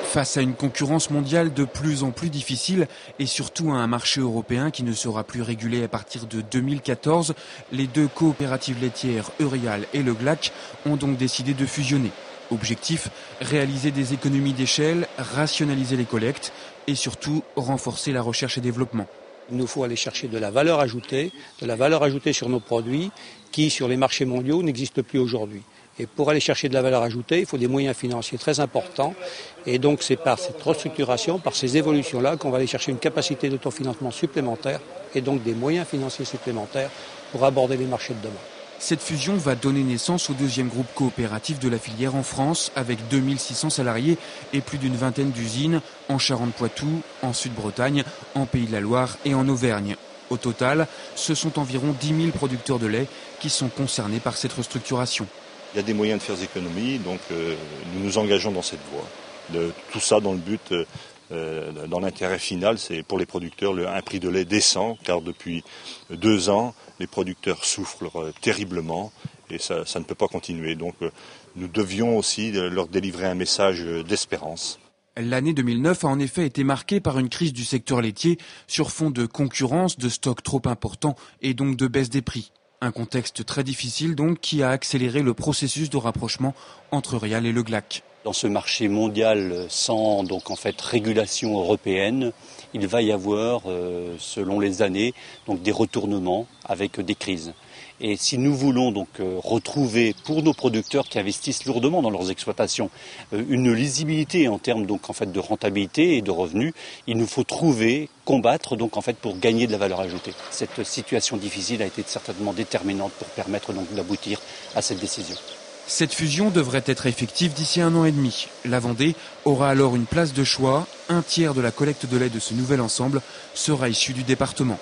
Face à une concurrence mondiale de plus en plus difficile et surtout à un marché européen qui ne sera plus régulé à partir de 2014, les deux coopératives laitières Eurial et Le Glac ont donc décidé de fusionner. Objectif, réaliser des économies d'échelle, rationaliser les collectes et surtout renforcer la recherche et développement. Il nous faut aller chercher de la valeur ajoutée sur nos produits qui, sur les marchés mondiaux, n'existent plus aujourd'hui. Et pour aller chercher de la valeur ajoutée, il faut des moyens financiers très importants. Et donc c'est par cette restructuration, par ces évolutions-là, qu'on va aller chercher une capacité d'autofinancement supplémentaire et donc des moyens financiers supplémentaires pour aborder les marchés de demain. Cette fusion va donner naissance au deuxième groupe coopératif de la filière en France, avec 2600 salariés et plus d'une vingtaine d'usines en Charente-Poitou, en Sud-Bretagne, en Pays de la Loire et en Auvergne. Au total, ce sont environ 10 000 producteurs de lait qui sont concernés par cette restructuration. Il y a des moyens de faire des économies, donc nous nous engageons dans cette voie. Tout ça dans le but, dans l'intérêt final, c'est pour les producteurs un prix de lait décent, car depuis 2 ans, les producteurs souffrent terriblement et ça ne peut pas continuer. Donc nous devions aussi leur délivrer un message d'espérance. L'année 2009 a en effet été marquée par une crise du secteur laitier sur fond de concurrence, de stocks trop importants et donc de baisse des prix. Un contexte très difficile donc qui a accéléré le processus de rapprochement entre Eurial et Le Glac. Dans ce marché mondial sans donc en fait régulation européenne, il va y avoir selon les années donc des retournements avec des crises. Et si nous voulons donc retrouver pour nos producteurs qui investissent lourdement dans leurs exploitations une lisibilité en termes donc en fait de rentabilité et de revenus, il nous faut combattre donc en fait pour gagner de la valeur ajoutée. Cette situation difficile a été certainement déterminante pour permettre donc d'aboutir à cette décision. Cette fusion devrait être effective d'ici 1 an et demi. La Vendée aura alors une place de choix. Un tiers de la collecte de lait de ce nouvel ensemble sera issu du département.